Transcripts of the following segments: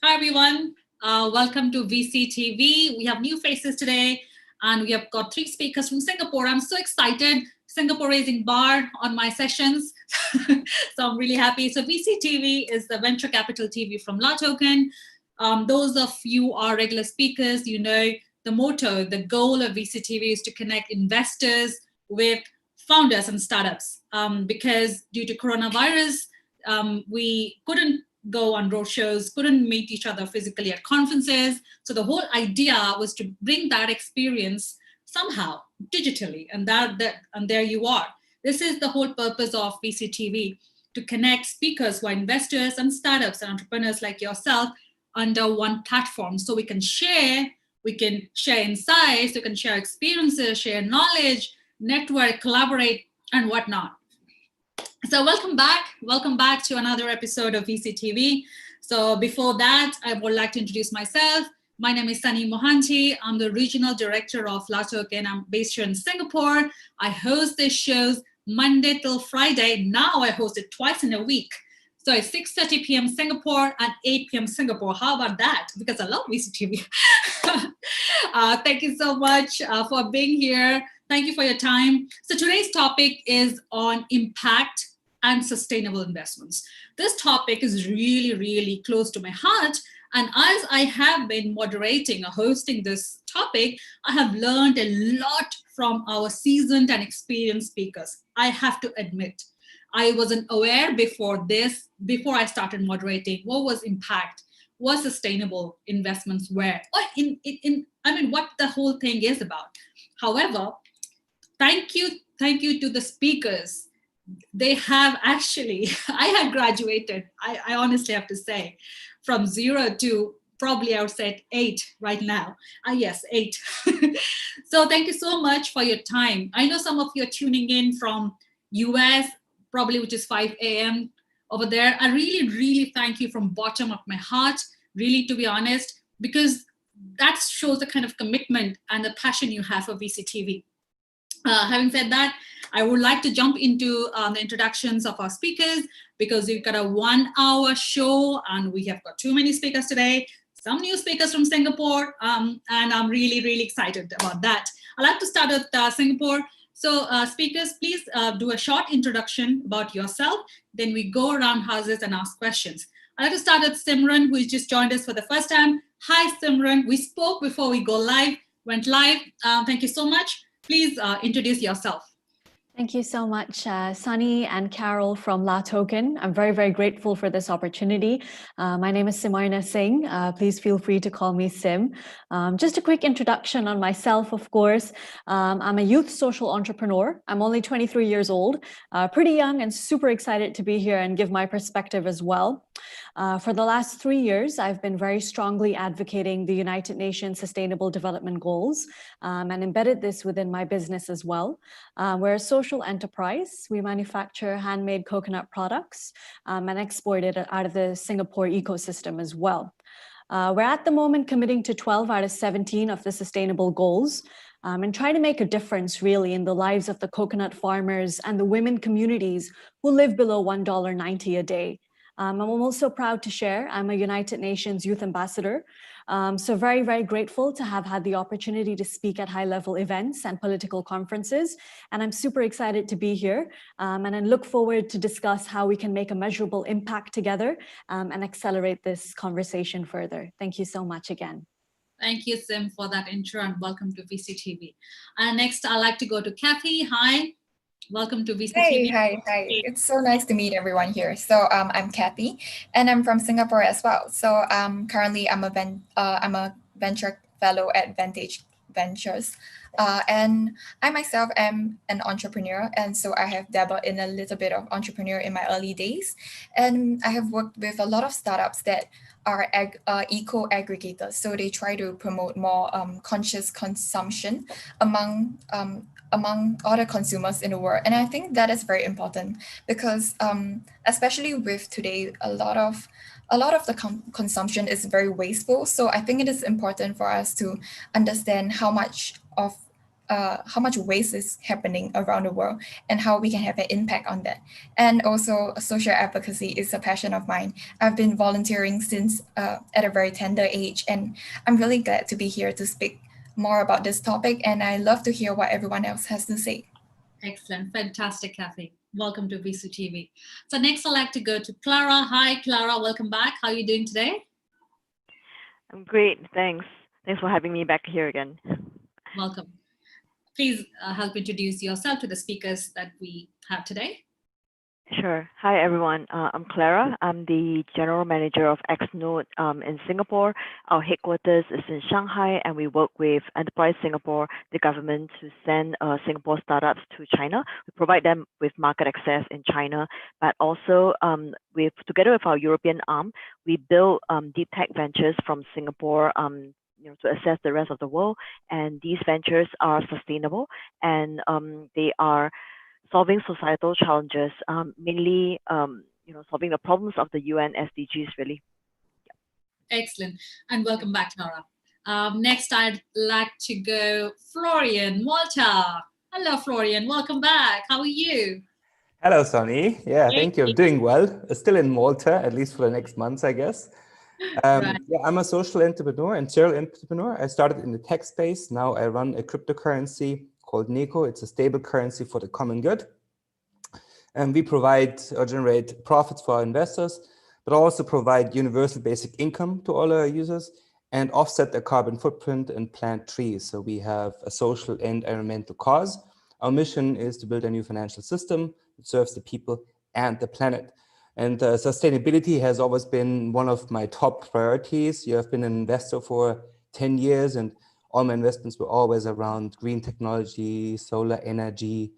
Hi, everyone. Welcome to VCTV. We have new faces today, and we have got three speakers from Singapore. I'm so excited. Singapore raising bar on my sessions. So I'm really happy. So VCTV is the venture capital TV from La Token. Those of you who are regular speakers, you know the motto, the goal of VCTV is to connect investors with founders and startups. Because due to coronavirus, we couldn't go on roadshows, couldn't meet each other physically at conferences. So the whole idea was to bring that experience somehow digitally, and and there you are. This is the whole purpose of VCTV, to connect speakers who are investors and startups and entrepreneurs like yourself under one platform, so we can share insights, we can share experiences, share knowledge, network, collaborate, and whatnot. So welcome back to another episode of VCTV. So before that, I would like to introduce myself. My name is Sonny Mohanty. I'm the regional director of La Token. I'm based here in Singapore. I host these shows Monday till Friday. Now I host it twice in a week. So it's 6:30 p.m. Singapore and 8 p.m. Singapore. How about that? Because I love VCTV. Thank you so much for being here. Thank you for your time. So today's topic is on impact and sustainable investments. This topic is really, really close to my heart. And as I have been moderating or hosting this topic, I have learned a lot from our seasoned and experienced speakers. I have to admit, I wasn't aware before I started moderating, what was impact, what sustainable investments were, or what the whole thing is about. However, thank you to the speakers. They have actually, I have graduated, I honestly have to say, from 0 to probably I would say 8 right now. Yes, 8. So thank you so much for your time. I know some of you are tuning in from US, probably, which is 5 a.m. over there. I really, really thank you from bottom of my heart, really, to be honest, because that shows the kind of commitment and the passion you have for VCTV. Having said that, I would like to jump into the introductions of our speakers, because we've got a 1-hour show and we have got too many speakers today, some new speakers from Singapore, and I'm really, really excited about that. I'd like to start with Singapore. So speakers, please do a short introduction about yourself. Then we go around houses and ask questions. I'd like to start with Simran, who just joined us for the first time. Hi, Simran. We spoke before we went live. Thank you so much. Please introduce yourself. Thank you so much, Sonny and Carol from La Token. I'm very, very grateful for this opportunity. My name is Simarna Singh. Please feel free to call me Sim. Just a quick introduction on myself, of course. I'm a youth social entrepreneur. I'm only 23 years old, pretty young, and super excited to be here and give my perspective as well. For the last 3 years, I've been very strongly advocating the United Nations Sustainable Development Goals and embedded this within my business as well. We're a social enterprise. We manufacture handmade coconut products and export it out of the Singapore ecosystem as well. We're at the moment committing to 12 out of 17 of the sustainable goals, and try to make a difference really in the lives of the coconut farmers and the women communities who live below $1.90 a day. I'm also proud to share I'm a United Nations Youth Ambassador. So very, very grateful to have had the opportunity to speak at high-level events and political conferences. And I'm super excited to be here. And I look forward to discuss how we can make a measurable impact together and accelerate this conversation further. Thank you so much again. Thank you, Sim, for that intro, and welcome to VCTV. And next, I'd like to go to Kathy. Hi. Welcome to VCTV. Hi. It's so nice to meet everyone here. So I'm Kathy, and I'm from Singapore as well. So currently I'm a venture fellow at Vantage Ventures, and I myself am an entrepreneur, and so I have dabbled in a little bit of entrepreneur in my early days, and I have worked with a lot of startups that are eco aggregators. So they try to promote more conscious consumption among other consumers in the world. And I think that is very important because especially with today, a lot of the consumption is very wasteful. So I think it is important for us to understand how much of how much waste is happening around the world and how we can have an impact on that. And also social advocacy is a passion of mine. I've been volunteering since at a very tender age, and I'm really glad to be here to speak more about this topic, and I love to hear what everyone else has to say. Excellent. Fantastic, Kathy. Welcome to VC TV. So next I'd like to go to Clara. Hi, Clara. Welcome back. How are you doing today? I'm great. Thanks. Thanks for having me back here again. Welcome. Please help introduce yourself to the speakers that we have today. Sure. Hi, everyone. I'm Clara. I'm the General Manager of XNode in Singapore. Our headquarters is in Shanghai, and we work with Enterprise Singapore, the government, to send Singapore startups to China. We provide them with market access in China, but also together with our European arm, we build deep tech ventures from Singapore to assess the rest of the world. And these ventures are sustainable, and they are solving societal challenges, mainly solving the problems of the UN SDGs, really. Excellent. And welcome back, Nora. Next, I'd like to go Florian Malta. Hello, Florian. Welcome back. How are you? Hello, Sonny. Yeah, thank you. I'm doing well. Still in Malta, at least for the next months, I guess. Right. Yeah, I'm a social entrepreneur and serial entrepreneur. I started in the tech space. Now I run a cryptocurrency called Nico. It's a stable currency for the common good. And we provide or generate profits for our investors, but also provide universal basic income to all our users and offset their carbon footprint and plant trees. So we have a social and environmental cause. Our mission is to build a new financial system that serves the people and the planet. And sustainability has always been one of my top priorities. You have been an investor for 10 years, and all my investments were always around green technology, solar energy,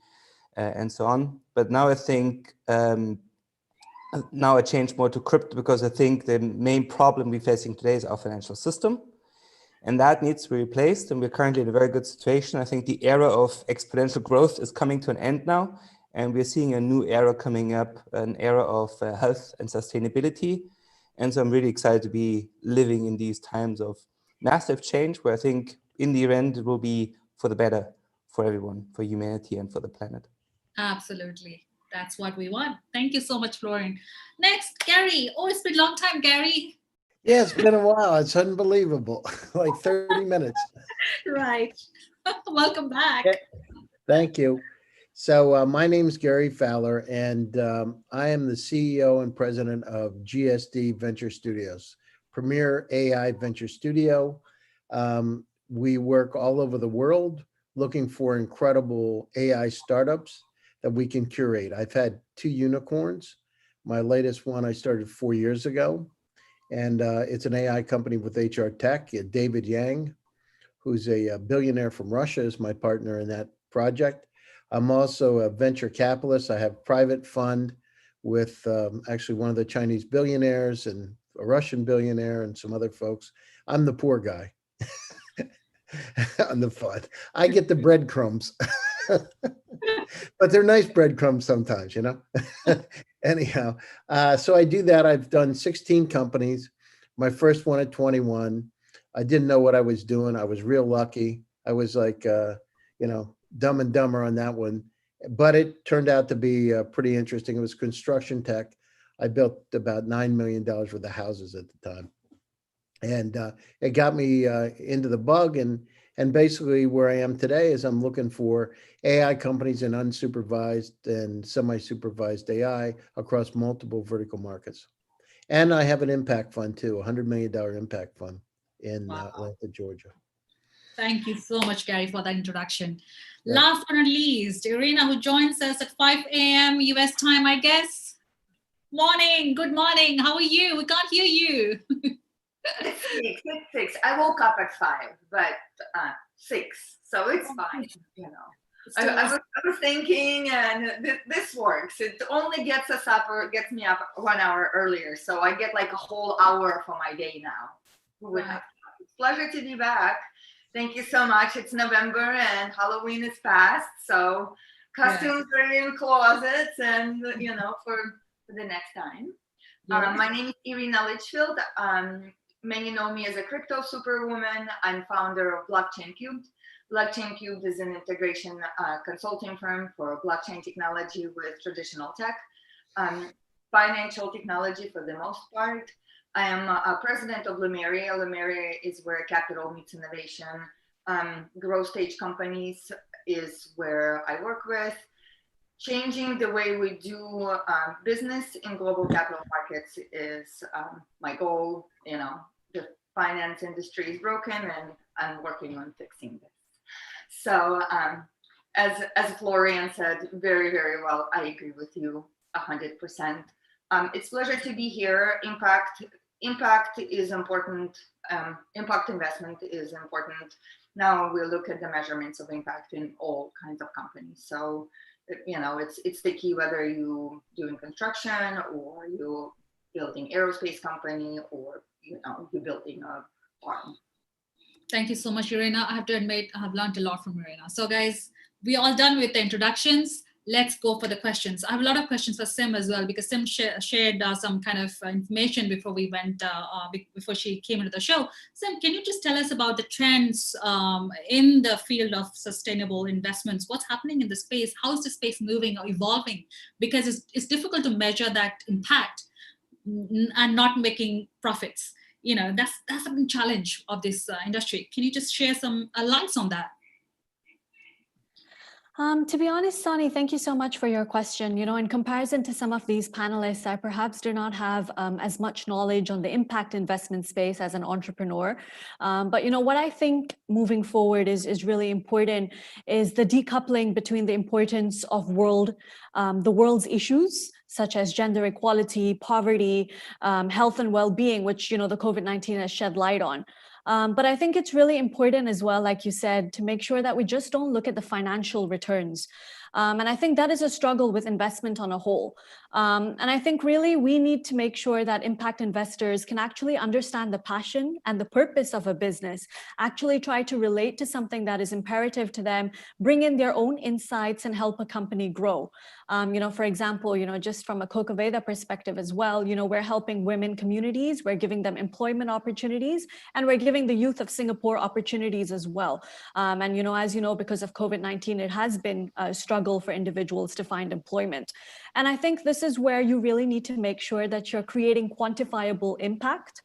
and so on. But now I think, now I changed more to crypto because I think the main problem we're facing today is our financial system. And that needs to be replaced. And we're currently in a very good situation. I think the era of exponential growth is coming to an end now. And we're seeing a new era coming up, an era of health and sustainability. And so I'm really excited to be living in these times of massive change, where I think in the end, it will be for the better for everyone, for humanity and for the planet. Absolutely. That's what we want. Thank you so much, Florian. Next, Gary. Oh, it's been a long time, Gary. Yeah, it's been a while. It's unbelievable. Like 30 minutes. Right. Welcome back. Yeah. Thank you. So my name is Gary Fowler, and I am the CEO and president of GSD Venture Studios, premier AI venture studio. We work all over the world looking for incredible AI startups that we can curate. I've had 2 unicorns. My latest one I started 4 years ago, and it's an AI company with HR Tech. David Yang, who's a billionaire from Russia, is my partner in that project. I'm also a venture capitalist. I have private fund with actually one of the Chinese billionaires and a Russian billionaire and some other folks. I'm the poor guy on the fund. I get the breadcrumbs, but they're nice breadcrumbs sometimes, you know? Anyhow, so I do that. I've done 16 companies. My first one at 21. I didn't know what I was doing. I was real lucky. I was like, Dumb and Dumber on that one, but it turned out to be pretty interesting. It was construction tech. I built about $9 million worth of houses at the time. And it got me into the bug. And basically where I am today is I'm looking for AI companies in unsupervised and semi-supervised AI across multiple vertical markets. And I have an impact fund too, $100 million impact fund in Atlanta, Georgia. Thank you so much, Gary, for that introduction. Yeah. Last but not least, Irina, who joins us at 5 a.m. US time, I guess. Morning. Good morning. How are you? We can't hear you. It's 6. I woke up at 5, but 6, so it's fine. You know, I was thinking, and this works. It only gets us up or gets me up 1 hour earlier, so I get like a whole hour for my day now. Right. It's a pleasure to be back. Thank you so much. It's November and Halloween is past, so costumes are in closets, and for the next time. My name is Irina Litchfield. many know me as a crypto superwoman. I'm founder of Blockchain Cubed. Blockchain Cubed is an integration consulting firm for blockchain technology with traditional tech, financial technology for the most part. I am a president of Lemeria. Lemeria is where capital meets innovation. Growth stage companies is where I work with. Changing the way we do business in global capital markets is my goal. You know, the finance industry is broken, and I'm working on fixing this. So, as Florian said, very, very well, I agree with you 100%. It's a pleasure to be here. Impact is important. Impact investment is important. Now we look at the measurements of impact in all kinds of companies. So, you know, it's the key whether you doing construction or you building aerospace company or, you know, you're building a farm. Thank you so much, Irena. I have to admit, I have learned a lot from Irena. So guys, we are all done with the introductions. Let's go for the questions. I have a lot of questions for Sim as well, because Sim shared some kind of information before we went, before she came into the show. Sim, can you just tell us about the trends in the field of sustainable investments? What's happening in the space? How is the space moving or evolving? Because it's difficult to measure that impact and not making profits. You know, that's a challenge of this industry. Can you just share some lights on that? To be honest, Sonny, thank you so much for your question. You know, in comparison to some of these panelists, I perhaps do not have as much knowledge on the impact investment space as an entrepreneur. But, you know, what I think moving forward is really important is the decoupling between the importance of the world's issues, such as gender equality, poverty, health and well-being, which, you know, the COVID-19 has shed light on. But I think it's really important as well, like you said, to make sure that we just don't look at the financial returns. And I think that is a struggle with investment on a whole. And I think really we need to make sure that impact investors can actually understand the passion and the purpose of a business, actually try to relate to something that is imperative to them, bring in their own insights and help a company grow. You know, for example, you know, just from a Kokaveda perspective as well, you know, we're helping women communities, we're giving them employment opportunities, and we're giving the youth of Singapore opportunities as well. And, you know, as you know, because of COVID-19, it has been a struggle for individuals to find employment. And I think this is where you really need to make sure that you're creating quantifiable impact.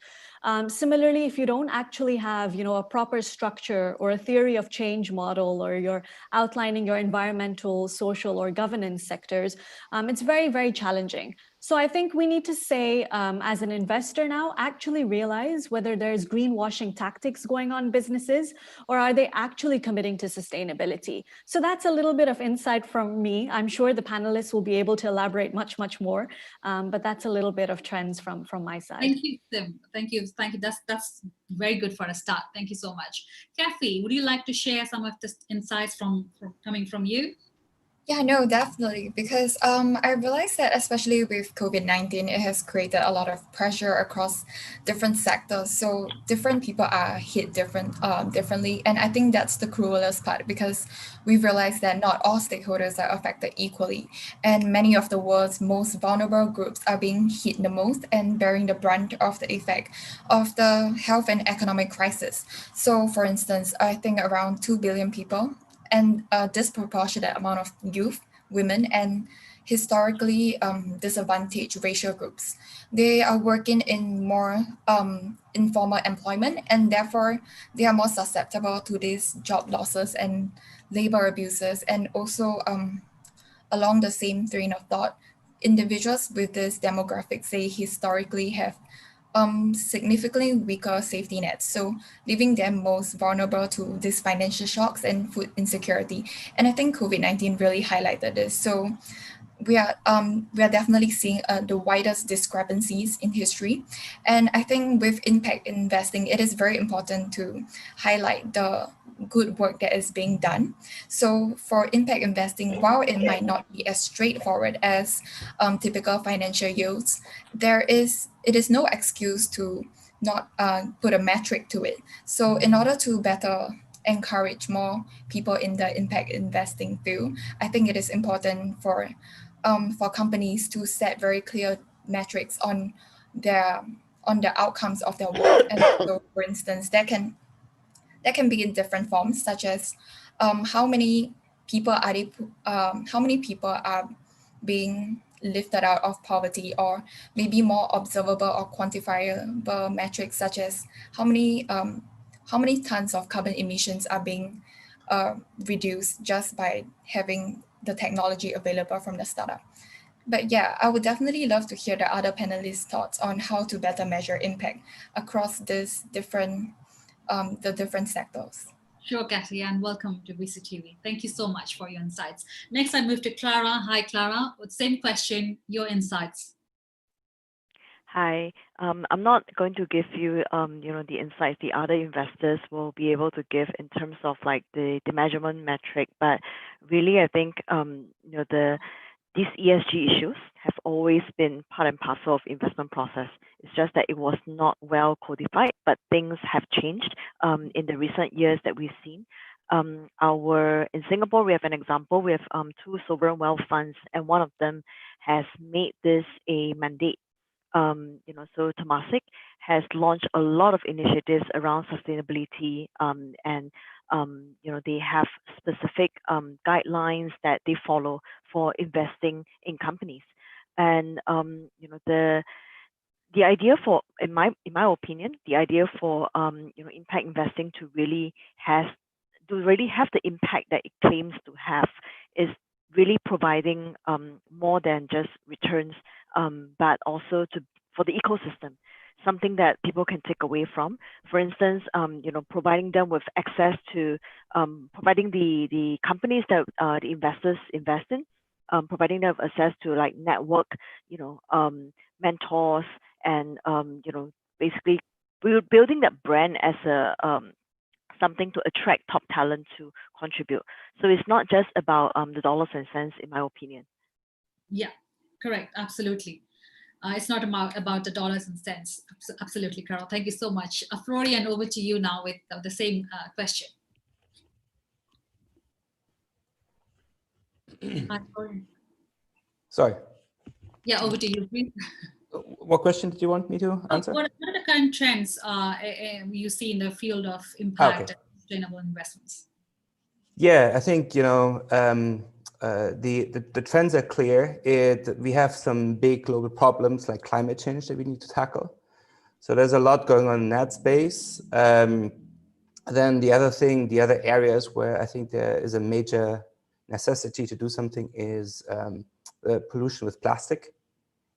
Similarly, if you don't actually have, you know, a proper structure or a theory of change model, or you're outlining your environmental, social, or governance sectors, it's very, very challenging. So I think we need to say, as an investor now, actually realize whether there's greenwashing tactics going on in businesses, or are they actually committing to sustainability? So that's a little bit of insight from me. I'm sure the panelists will be able to elaborate much, much more, but that's a little bit of trends from my side. Thank you, Sim. Thank you. Thank you. That's very good for a start. Thank you so much. Kathy, would you like to share some of the insights coming from you? Yeah, no, definitely. Because I realized that especially with COVID-19, it has created a lot of pressure across different sectors. So different people are hit differently. And I think that's the cruelest part, because we've realized that not all stakeholders are affected equally. And many of the world's most vulnerable groups are being hit the most and bearing the brunt of the effect of the health and economic crisis. So for instance, I think around 2 billion people, and a disproportionate amount of youth, women, and historically disadvantaged racial groups. They are working in more informal employment, and therefore they are more susceptible to these job losses and labor abuses. And also along the same train of thought, individuals with this demographic, say, historically have significantly weaker safety nets, so leaving them most vulnerable to these financial shocks and food insecurity. And I think COVID-19 really highlighted this. So we are definitely seeing the widest discrepancies in history. And I think with impact investing, it is very important to highlight the good work that is being done. So for impact investing, while it might not be as straightforward as typical financial yields, it is no excuse to not put a metric to it. So in order to better encourage more people in the impact investing field, I think it is important for companies to set very clear metrics on on the outcomes of their work. And so, for instance, that can be in different forms, such as how many people are being lifted out of poverty, or maybe more observable or quantifiable metrics, such as how many tons of carbon emissions are being reduced just by having the technology available from the startup. But yeah, I would definitely love to hear the other panelists' thoughts on how to better measure impact across these different the different sectors. Sure, Kathy, and welcome to VCTV. Thank you so much for your insights. Next, I move to Clara. Hi, Clara. Same question, your insights. Hi, I'm not going to give you, the insights the other investors will be able to give in terms of like the measurement metric, but really, I think, these ESG issues have always been part and parcel of investment process. It's just that it was not well codified, but things have changed in the recent years that we've seen. In Singapore, we have an example. We have 2 sovereign wealth funds, and one of them has made this a mandate. So Temasek has launched a lot of initiatives around sustainability, and they have specific guidelines that they follow for investing in companies. And the idea for, in my opinion, the idea for impact investing to really have the impact that it claims to have is really providing more than just returns, but also for the ecosystem, something that people can take away from. For instance, providing them with access to, providing the companies that the investors invest in, providing them with access to like network, mentors, and basically building that brand as a something to attract top talent to contribute. So it's not just about the dollars and cents, in my opinion. Yeah, correct. Absolutely. It's not about the dollars and cents. Absolutely, Carol. Thank you so much. Florian, over to you now with the same question. Hi, Florian. Sorry. Yeah, over to you, please. What question did you want me to answer? What are the current trends you see in the field of impact and sustainable investments? Yeah, I think the trends are clear. We have some big global problems like climate change that we need to tackle. So there's a lot going on in that space. Then the other areas where I think there is a major necessity to do something is pollution with plastic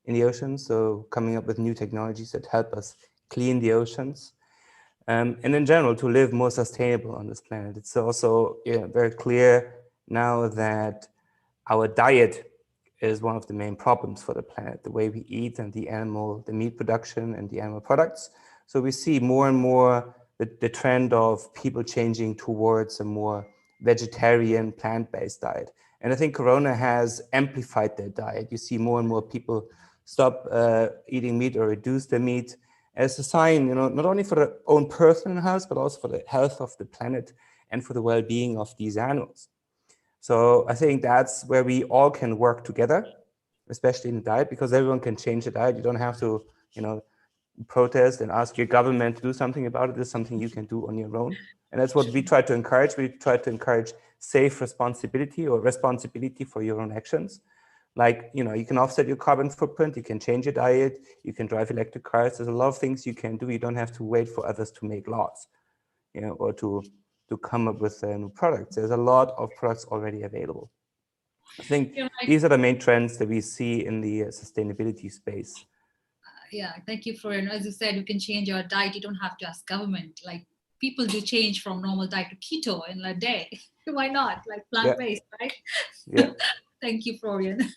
in the ocean. So coming up with new technologies that help us clean the oceans. And in general, to live more sustainable on this planet. It's also very clear now that our diet is one of the main problems for the planet, the way we eat and the meat production and the animal products. So we see more and more the trend of people changing towards a more vegetarian, plant-based diet. And I think Corona has amplified their diet. You see more and more people stop eating meat or reduce their meat as a sign, not only for their own personal health, but also for the health of the planet and for the well-being of these animals. So I think that's where we all can work together, especially in the diet, because everyone can change the diet. You don't have to, protest and ask your government to do something about it. It's something you can do on your own. And that's what we try to encourage. We try to encourage safe responsibility or responsibility for your own actions. Like, you can offset your carbon footprint, you can change your diet, you can drive electric cars. There's a lot of things you can do. You don't have to wait for others to make laws, or to come up with new products. There's a lot of products already available. I think these are the main trends that we see in the sustainability space. Yeah, thank you for, as you said, you can change your diet. You don't have to ask government. Like, people do change from normal diet to keto in a day. Why not? Like plant-based, right? Yeah. Thank you, Florian.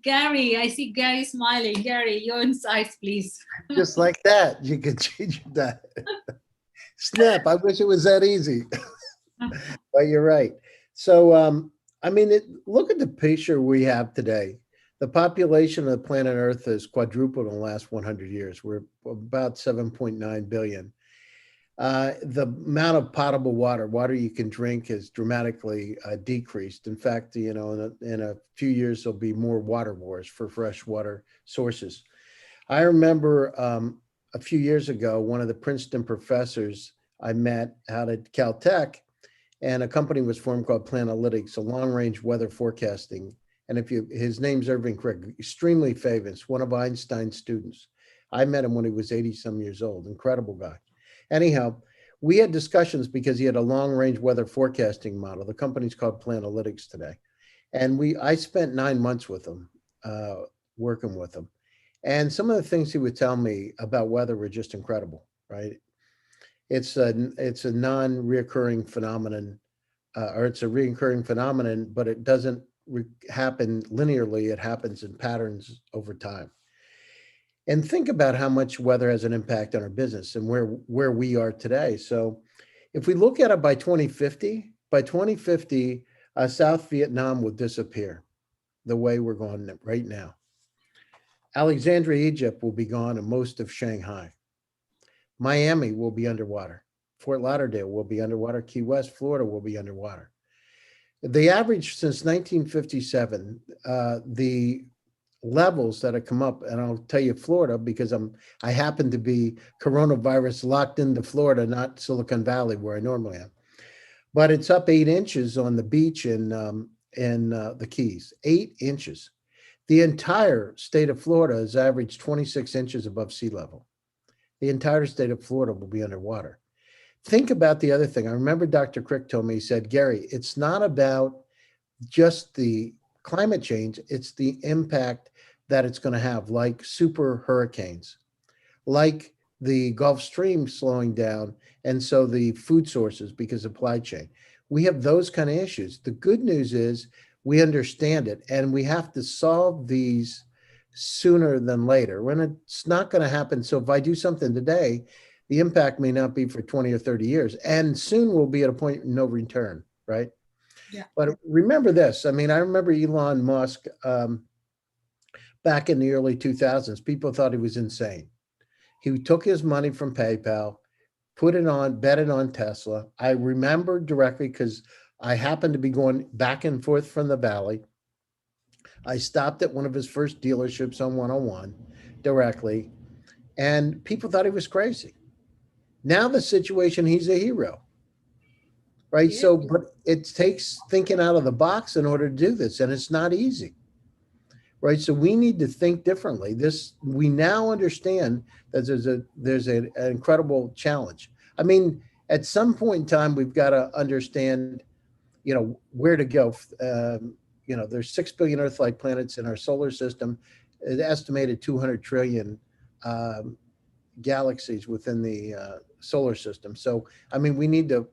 Gary, I see Gary smiling. Gary, your insights, please. Just like that, you can change your diet. Snap, I wish it was that easy. But you're right. So, look at the picture we have today. The population of the planet Earth has quadrupled in the last 100 years. We're about 7.9 billion. The amount of potable water you can drink has dramatically decreased. In fact, in a few years, there'll be more water wars for fresh water sources. I remember a few years ago, one of the Princeton professors I met out at Caltech, and a company was formed called Planalytics, a long-range weather forecasting. And his name's Irving Crick, extremely famous, one of Einstein's students. I met him when he was 80 some years old, incredible guy. Anyhow, we had discussions because he had a long-range weather forecasting model. The company's called Planalytics today. And I spent 9 months with him, working with him. And some of the things he would tell me about weather were just incredible, right? It's a non-reoccurring phenomenon, or it's a recurring phenomenon, but it doesn't happen linearly. It happens in patterns over time. And think about how much weather has an impact on our business and where we are today. So if we look at it by 2050, South Vietnam will disappear the way we're going right now. Alexandria, Egypt will be gone, and most of Shanghai. Miami will be underwater. Fort Lauderdale will be underwater. Key West, Florida will be underwater. The average since 1957, the levels that have come up, and I'll tell you Florida because I happen to be coronavirus locked into Florida, not Silicon Valley where I normally am. But it's up 8 inches on the beach in the Keys, 8 inches. The entire state of Florida has averaged 26 inches above sea level. The entire state of Florida will be underwater. Think about the other thing. I remember Dr. Crick told me, he said, Gary, it's not about just the climate change, it's the impact that it's going to have, like super hurricanes, like the Gulf Stream slowing down, and so the food sources because of supply chain. We have those kind of issues. The good news is we understand it, and we have to solve these sooner than later. When it's not going to happen. So if I do something today, the impact may not be for 20 or 30 years, and soon we'll be at a point of no return, right? Yeah. But remember this. I mean, I remember Elon Musk back in the early 2000s. People thought he was insane. He took his money from PayPal, betted on Tesla. I remember directly because I happened to be going back and forth from the Valley. I stopped at one of his first dealerships on 101 directly, and people thought he was crazy. Now the situation, he's a hero, right? So, but it takes thinking out of the box in order to do this, and it's not easy, right? So we need to think differently. We now understand that there's an incredible challenge. I mean, at some point in time, we've got to understand, where to go. There's 6 billion Earth-like planets in our solar system. An estimated 200 trillion galaxies within the solar system. So, I mean, we need to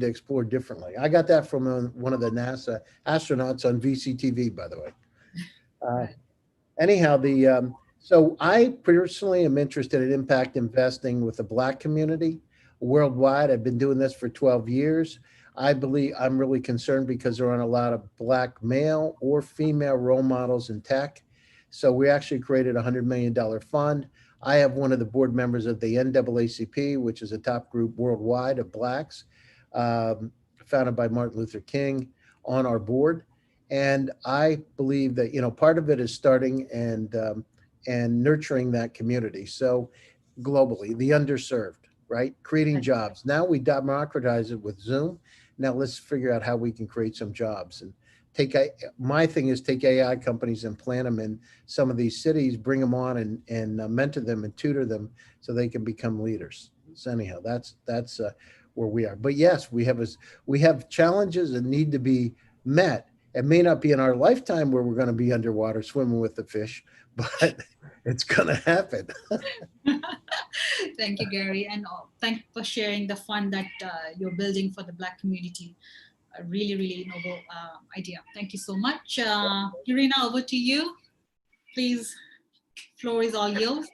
explore differently. I got that from one of the NASA astronauts on VCTV, by the way. Anyhow, so I personally am interested in impact investing with the Black community worldwide. I've been doing this for 12 years. I believe I'm really concerned because there aren't a lot of Black male or female role models in tech. So we actually created a $100 million fund. I have one of the board members of the NAACP, which is a top group worldwide of Blacks, founded by Martin Luther King, on our board. And I believe that, part of it is starting and nurturing that community. So globally, the underserved, right? Creating jobs. Now we democratize it with Zoom. Now let's figure out how we can create some jobs and my thing is take AI companies and plant them in some of these cities, bring them on and mentor them and tutor them so they can become leaders. So anyhow, that's where we are. But yes, we have challenges that need to be met. It may not be in our lifetime where we're going to be underwater swimming with the fish, but it's going to happen. Thank you, Gary. And thank you for sharing the fund that you're building for the Black community. A really, really noble idea. Thank you so much. Irina, over to you. Please, floor is all yours.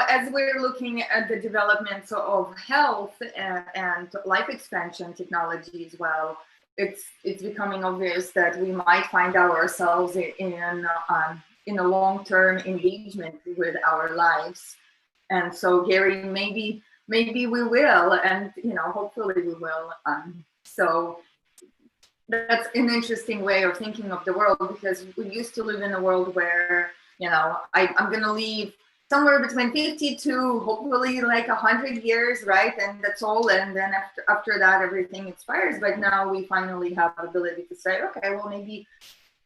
As we're looking at the developments of health and life extension technology as well, it's becoming obvious that we might find ourselves in a long-term engagement with our lives. And so, Gary, maybe we will, and hopefully we will. So that's an interesting way of thinking of the world, because we used to live in a world where, I'm going to leave somewhere between 50 to hopefully like 100 years, right? And that's all. And then after that, everything expires. But now we finally have the ability to say, okay, well, maybe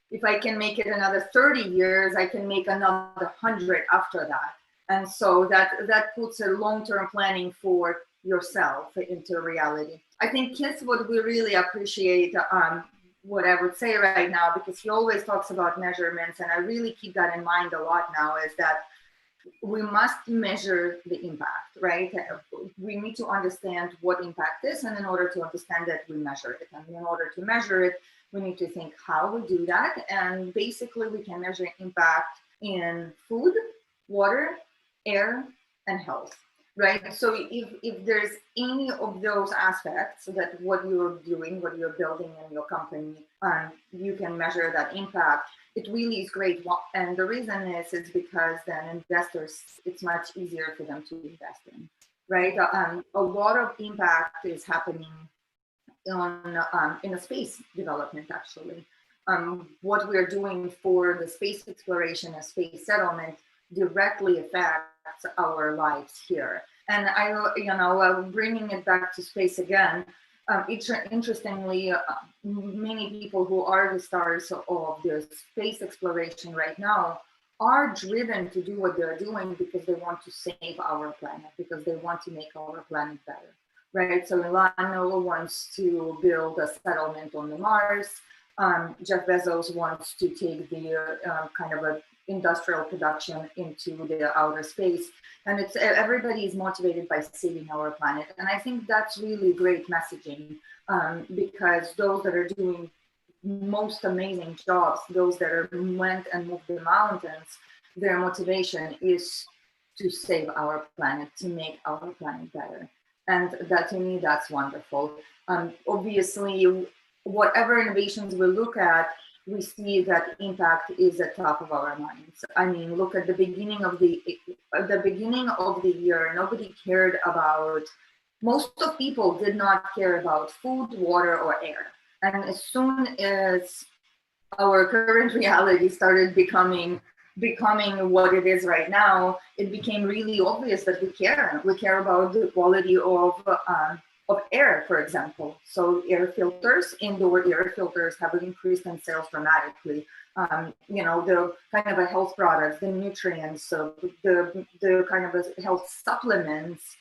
if I can make it another 30 years, I can make another 100 after that. And so that puts a long-term planning for yourself into reality. I think kids would really appreciate what I would say right now, because he always talks about measurements, and I really keep that in mind a lot now, is that we must measure the impact, right? We need to understand what impact is, and in order to understand that, we measure it. And in order to measure it, we need to think how we do that. And basically, we can measure impact in food, water, air, and health, right? So if there's any of those aspects that what you're doing, what you're building in your company, you can measure that impact, it really is great. And the reason is because then investors, it's much easier for them to invest in, right? A lot of impact is happening in a space development, actually. What we're doing for the space exploration and space settlement directly affects our lives here. And bringing it back to space again, interestingly, many people who are the stars of the space exploration right now are driven to do what they're doing because they want to save our planet, because they want to make our planet better, right? So Milano wants to build a settlement on the Mars. Jeff Bezos wants to take the kind of a industrial production into the outer space, and it's everybody is motivated by saving our planet. And I think that's really great messaging, because those that are doing most amazing jobs, those that went and moved the mountains, their motivation is to save our planet, to make our planet better. And that, to me, that's wonderful. Obviously, whatever innovations we look at, we see that impact is at top of our minds. I mean, look at the beginning of the year. Nobody cared about. Most of people did not care about food, water, or air. And as soon as our current reality started becoming what it is right now, it became really obvious that we care. We care about the quality of air, for example. So air filters, indoor air filters have increased in sales dramatically. The kind of a health products, the nutrients, the kind of a health supplements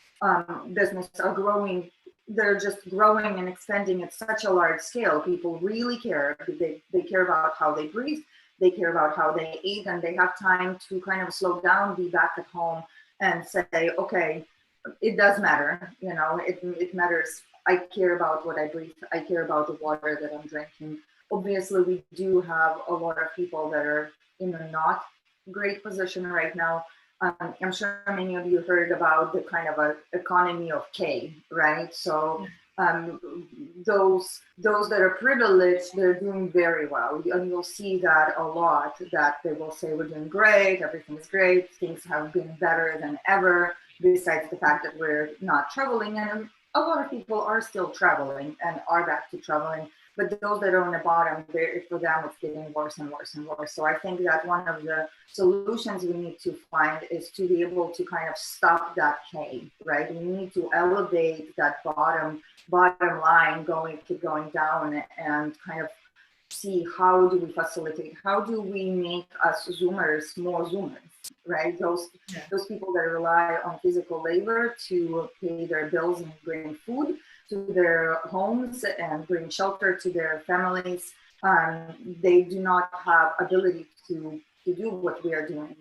business are growing. They're just growing and expanding at such a large scale. People really care. They care about how they breathe. They care about how they eat, and they have time to kind of slow down, be back at home, and say, okay, it does matter. It matters. I care about what I breathe. I care about the water that I'm drinking. Obviously, we do have a lot of people that are in a not great position right now. I'm sure many of you heard about the kind of a economy of K, right? So those that are privileged, they're doing very well. And you'll see that a lot, that they will say, we're doing great, everything is great, things have been better than ever, besides the fact that we're not traveling. And a lot of people are still traveling and are back to traveling. But those that are on the bottom, for them, it's getting worse and worse and worse. So I think that one of the solutions we need to find is to be able to kind of stop that K, right? We need to elevate that bottom line keep going down, and kind of see how do we facilitate, how do we make us Zoomers more Zoomers, right? Those people that rely on physical labor to pay their bills and bring food to their homes and bring shelter to their families, they do not have ability to do what we are doing.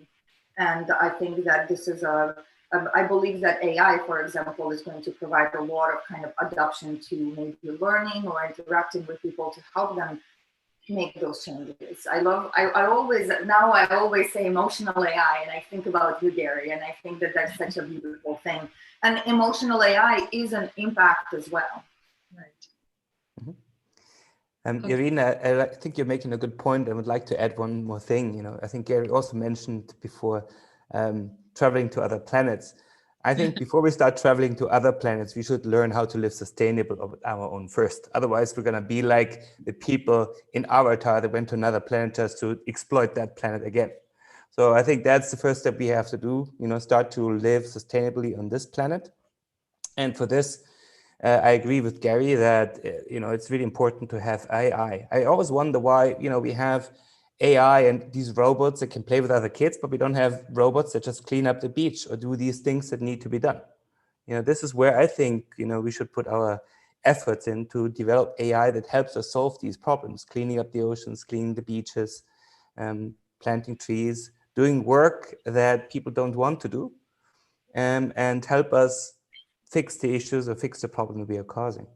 And I think that this is I believe that AI, for example, is going to provide a lot of kind of adoption to maybe learning or interacting with people to help them make those changes. I always say emotional AI, and I think about you, Gary, and I think that that's such a beautiful thing. And emotional AI is an impact as well. Right. Mm-hmm. Irina, I think you're making a good point. I would like to add one more thing. I think Gary also mentioned before traveling to other planets. I think before we start traveling to other planets, we should learn how to live sustainable on our own first. Otherwise, we're going to be like the people in Avatar that went to another planet just to exploit that planet again. So I think that's the first step we have to do, start to live sustainably on this planet. And for this, I agree with Gary that, it's really important to have AI. I always wonder why, we have AI and these robots that can play with other kids, but we don't have robots that just clean up the beach or do these things that need to be done. This is where I think, we should put our efforts in to develop AI that helps us solve these problems, cleaning up the oceans, cleaning the beaches, planting trees, doing work that people don't want to do, and help us fix the issues or fix the problem we are causing.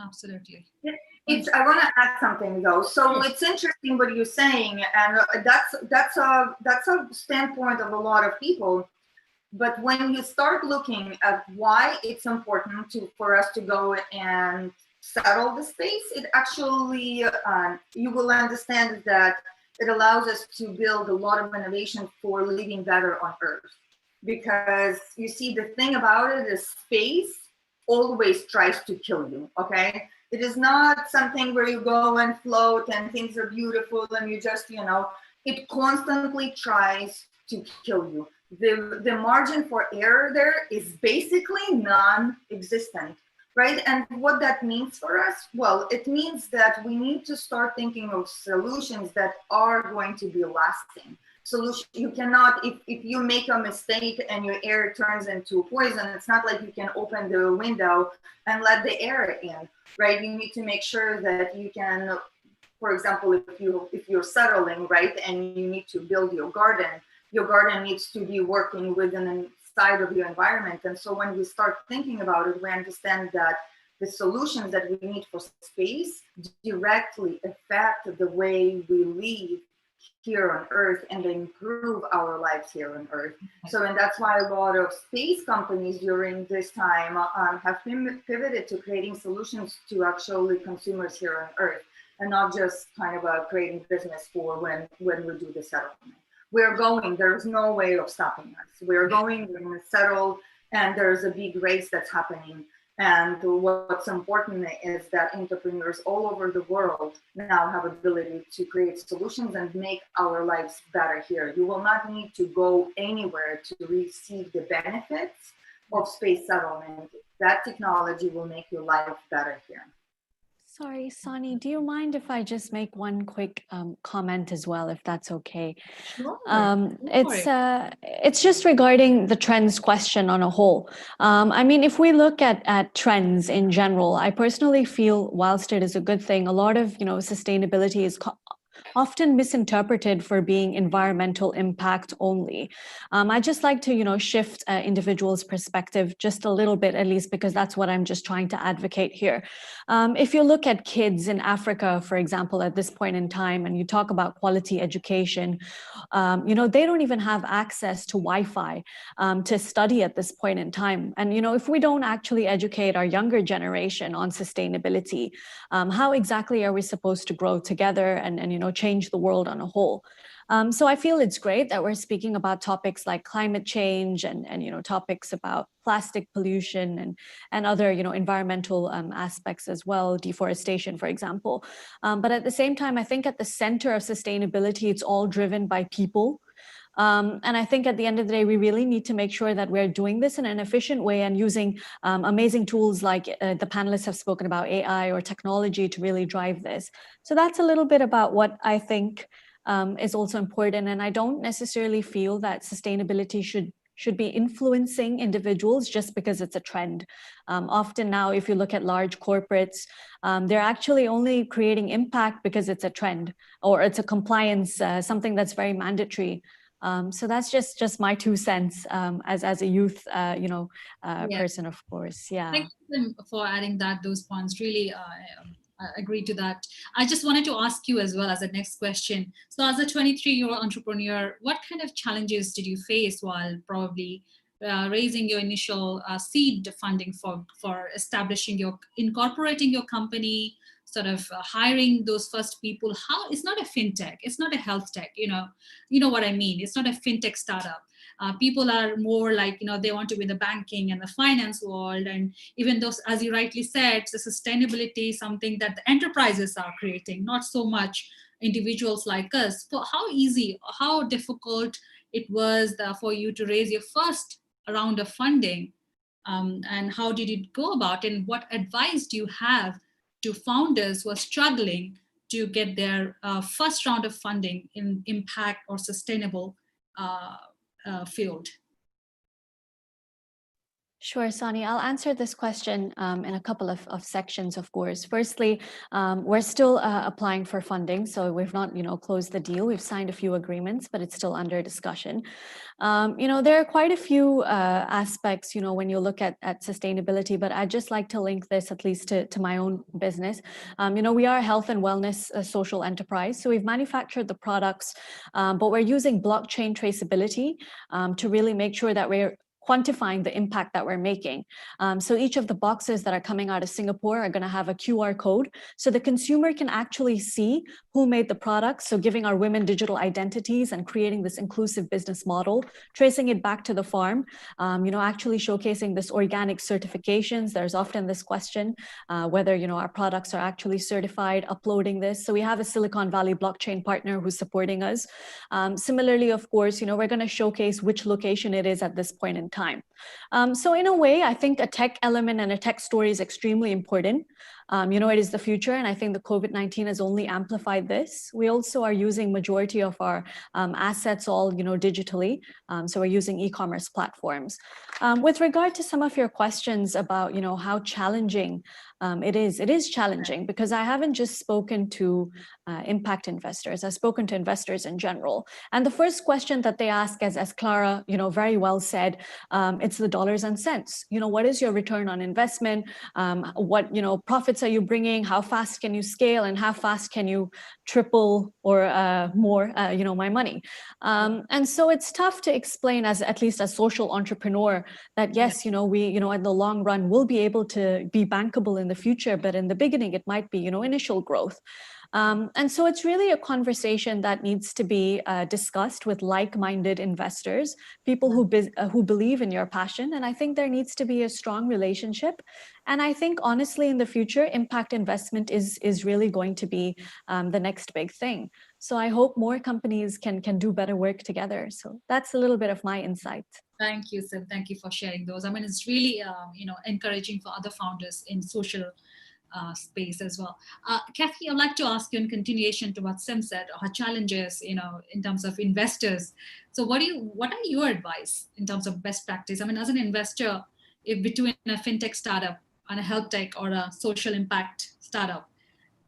Absolutely. I want to add something though. So it's interesting what you're saying, and that's a standpoint of a lot of people. But when you start looking at why it's important for us to go and settle the space, it actually you will understand that it allows us to build a lot of innovation for living better on Earth. Because you see, the thing about it is space always tries to kill you, okay? It is not something where you go and float and things are beautiful and you just, it constantly tries to kill you. The margin for error there is basically non-existent, right? And what that means for us? Well, it means that we need to start thinking of solutions that are going to be lasting. Solution, you cannot, if you make a mistake and your air turns into poison, it's not like you can open the window and let the air in, right? You need to make sure that you can, for example, if you're settling, right, and you need to build your garden needs to be working within the side of your environment. And so when we start thinking about it, we understand that the solutions that we need for space directly affect the way we live here on Earth and improve our lives here on Earth. So, and that's why a lot of space companies during this time have pivoted to creating solutions to actually consumers here on Earth, and not just kind of creating business for when we do the settlement. We're going, there's no way of stopping us. We're going to settle, and there's a big race that's happening. And what's important is that entrepreneurs all over the world now have ability to create solutions and make our lives better here. You will not need to go anywhere to receive the benefits of space settlement. That technology will make your life better here. Sorry, Sonny, do you mind if I just make one quick comment as well, if that's okay? Sure. It's just regarding the trends question on a whole. I mean, if we look at trends in general, I personally feel whilst it is a good thing, a lot of, sustainability is often misinterpreted for being environmental impact only. I just like to, shift individuals' perspective just a little bit, at least, because that's what I'm just trying to advocate here. If you look at kids in Africa, for example, at this point in time, and you talk about quality education, they don't even have access to Wi-Fi to study at this point in time. And, if we don't actually educate our younger generation on sustainability, how exactly are we supposed to grow together and change the world on a whole? So I feel it's great that we're speaking about topics like climate change and topics about plastic pollution and other environmental aspects as well, deforestation, for example. But at the same time, I think at the center of sustainability, it's all driven by people. And I think at the end of the day, we really need to make sure that we're doing this in an efficient way and using amazing tools like the panelists have spoken about, AI or technology, to really drive this. So that's a little bit about what I think is also important. And I don't necessarily feel that sustainability should be influencing individuals just because it's a trend. Often now, if you look at large corporates, they're actually only creating impact because it's a trend or it's a compliance, something that's very mandatory. So that's just my 2 cents as a youth, person, of course. Yeah. Thank you for adding those points. Really, I agree to that. I just wanted to ask you as well as a next question. So as a 23-year-old entrepreneur, what kind of challenges did you face while probably raising your initial seed funding for incorporating your company, sort of hiring those first people? How it's not a fintech, it's not a health tech, you know what I mean? It's not a fintech startup. People are more like, they want to be in the banking and the finance world. And even those, as you rightly said, the sustainability is something that the enterprises are creating, not so much, individuals like us, for how easy, how difficult it was for you to raise your first round of funding, and how did it go about, and what advice do you have to founders who are struggling to get their first round of funding in impact or sustainable field? Sure, Sonny. I'll answer this question in a couple of sections, of course. Firstly, we're still applying for funding, so we've not, closed the deal. We've signed a few agreements, but it's still under discussion. There are quite a few aspects, when you look at sustainability, but I'd just like to link this at least to my own business. We are a health and wellness social enterprise, so we've manufactured the products, but we're using blockchain traceability to really make sure that we're quantifying the impact that we're making. So each of the boxes that are coming out of Singapore are going to have a QR code, so the consumer can actually see who made the product. So giving our women digital identities and creating this inclusive business model, tracing it back to the farm, actually showcasing this organic certifications. There's often this question whether our products are actually certified, uploading this. So we have a Silicon Valley blockchain partner who's supporting us. Similarly, of course, we're going to showcase which location it is at this point in time. So in a way, I think a tech element and a tech story is extremely important. It is the future, and I think the COVID-19 has only amplified this. We also are using majority of our assets all, digitally. So we're using e-commerce platforms. With regard to some of your questions about, how challenging it is challenging, because I haven't just spoken to impact investors. I've spoken to investors in general. And the first question that they ask, as Clara, very well said, it's the dollars and cents. What is your return on investment? What, profits are you bringing? How fast can you scale? And how fast can you triple or more, my money? And so it's tough to explain, as at least as social entrepreneur, that yes, we, in the long run, will be able to be bankable in the future, but in the beginning, it might be, initial growth. And so it's really a conversation that needs to be discussed with like-minded investors, people who believe in your passion. And I think there needs to be a strong relationship. And I think, honestly, in the future, impact investment is really going to be the next big thing. So I hope more companies can do better work together. So that's a little bit of my insight. Thank you, Sim. Thank you for sharing those. I mean, it's really, encouraging for other founders in social space as well. Kathy, I'd like to ask you in continuation to what Sim said, her challenges, in terms of investors. So what are your advice in terms of best practice? I mean, as an investor, if between a fintech startup and a health tech or a social impact startup,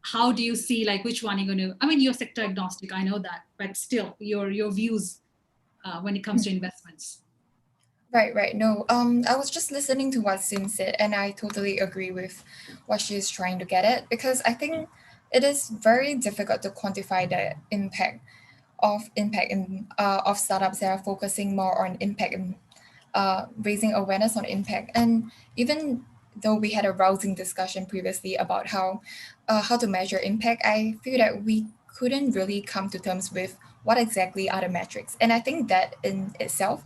how do you see, like, which one you're going to, I mean, you're sector agnostic, I know that, but still your views when it comes to investments. Right. No, I was just listening to what Sim said, and I totally agree with what she's trying to get at, because I think it is very difficult to quantify the impact of startups that are focusing more on impact and raising awareness on impact. And even though we had a rousing discussion previously about how to measure impact, I feel that we couldn't really come to terms with what exactly are the metrics. And I think that in itself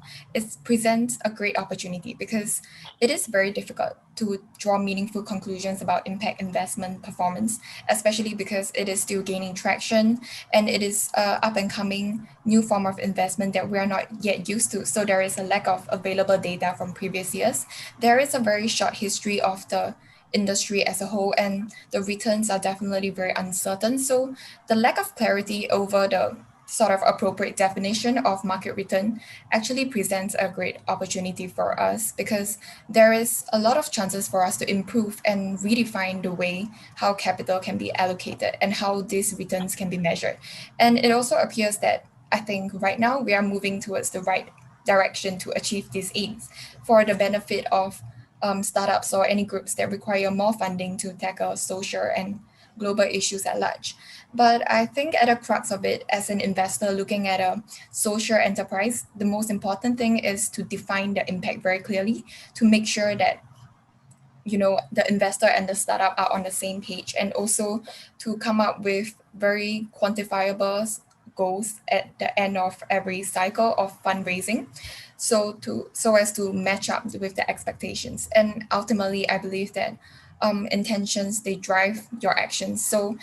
presents a great opportunity, because it is very difficult to draw meaningful conclusions about impact investment performance, especially because it is still gaining traction and it is up and coming new form of investment that we are not yet used to. So there is a lack of available data from previous years. There is a very short history of the industry as a whole, and the returns are definitely very uncertain. So the lack of clarity over the sort of appropriate definition of market return actually presents a great opportunity for us, because there is a lot of chances for us to improve and redefine the way how capital can be allocated and how these returns can be measured. And it also appears that I think right now we are moving towards the right direction to achieve these aims for the benefit of startups or any groups that require more funding to tackle social and global issues at large. But I think at the crux of it, as an investor looking at a social enterprise, the most important thing is to define the impact very clearly, to make sure that the investor and the startup are on the same page, and also to come up with very quantifiable goals at the end of every cycle of fundraising, so as to match up with the expectations. And ultimately, I believe that intentions, they drive your actions. So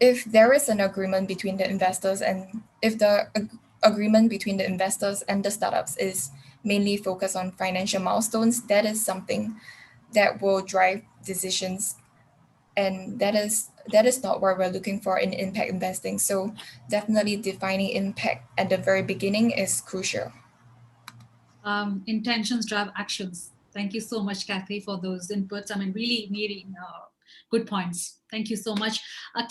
if there is an agreement between the investors and if the agreement between the investors and the startups is mainly focused on financial milestones, that is something that will drive decisions, and that is not what we're looking for in impact investing. So definitely defining impact at the very beginning is crucial. Intentions drive actions. Thank you so much, Kathy, for those inputs. I mean, really good points. Thank you so much.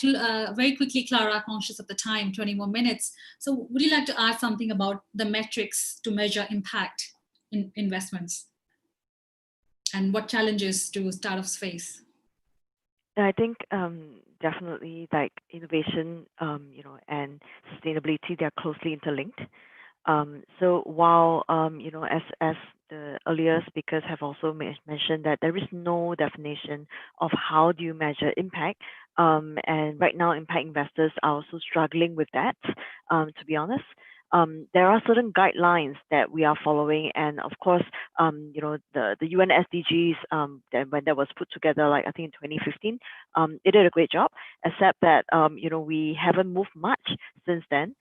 Very quickly, Clara, conscious of the time, 20 more minutes. So would you like to add something about the metrics to measure impact in investments and what challenges do startups face? I think definitely like innovation, and sustainability, they're closely interlinked. So while as the earlier speakers have also mentioned that there is no definition of how do you measure impact, and right now impact investors are also struggling with that. To be honest, there are certain guidelines that we are following, and of course, the UN SDGs, when that was put together, like I think in 2015, it did a great job, except that we haven't moved much since then.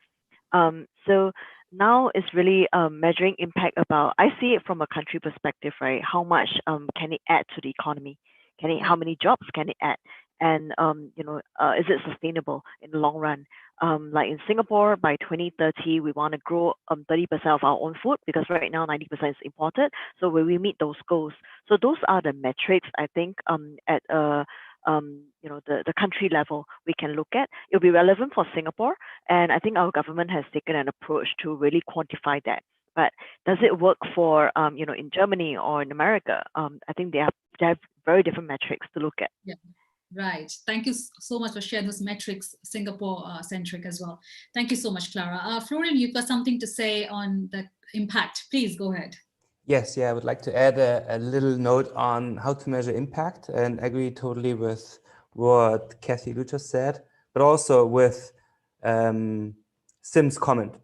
So now it's really measuring impact about, I see it from a country perspective, right? How much can it add to the economy? How many jobs can it add? And is it sustainable in the long run? Like in Singapore, by 2030, we want to grow 30% of our own food, because right now 90% is imported. So will we meet those goals? So those are the metrics I think at the country level we can look at. It'll be relevant for Singapore, and I think our government has taken an approach to really quantify that. But does it work for in Germany or in America? I think they have very different metrics to look at. Yeah. Right. Thank you so much for sharing those metrics, Singapore-centric as well. Thank you so much, Clara. Florian, you've got something to say on the impact. Please go ahead. Yes, I would like to add a little note on how to measure impact, and agree totally with what Kathy Lucha said, but also with Sim's comment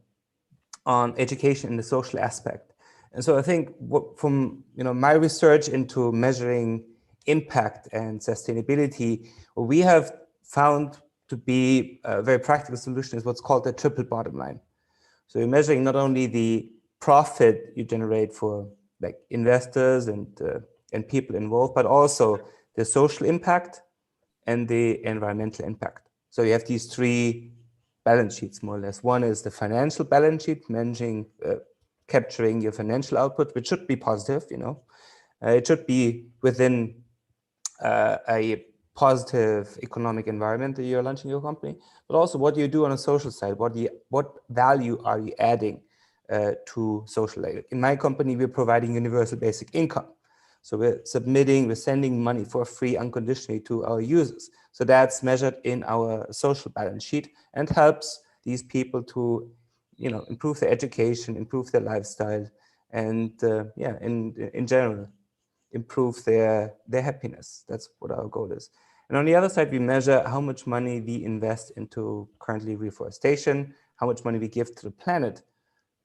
on education and the social aspect. And so I think from my research into measuring impact and sustainability, what we have found to be a very practical solution is what's called the triple bottom line. So you're measuring not only the profit you generate for like investors and people involved, but also the social impact and the environmental impact. So you have these three balance sheets, more or less. One is the financial balance sheet, managing, capturing your financial output, which should be positive. It should be within a positive economic environment that you're launching your company, but also what do you do on a social side? What value are you adding to social life? In my company, we're providing universal basic income. So we're sending money for free unconditionally to our users. So that's measured in our social balance sheet and helps these people to, improve their education, improve their lifestyle, and in general, improve their happiness. That's what our goal is. And on the other side, we measure how much money we invest into currently reforestation, how much money we give to the planet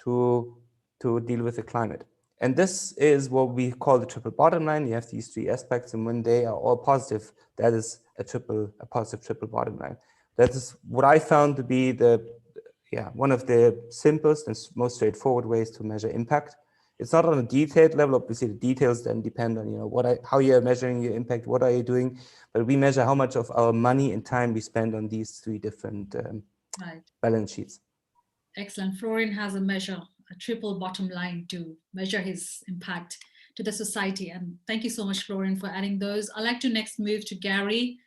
to deal with the climate. And this is what we call the triple bottom line. You have these three aspects, and when they are all positive, that is a positive triple bottom line. That is what I found to be one of the simplest and most straightforward ways to measure impact. It's not on a detailed level. Obviously, the details then depend on how you're measuring your impact, what are you doing, but we measure how much of our money and time we spend on these three different balance sheets. Excellent. Florian has a triple bottom line to measure his impact to the society. And thank you so much, Florian, for adding those. I'd like to next move to Gary.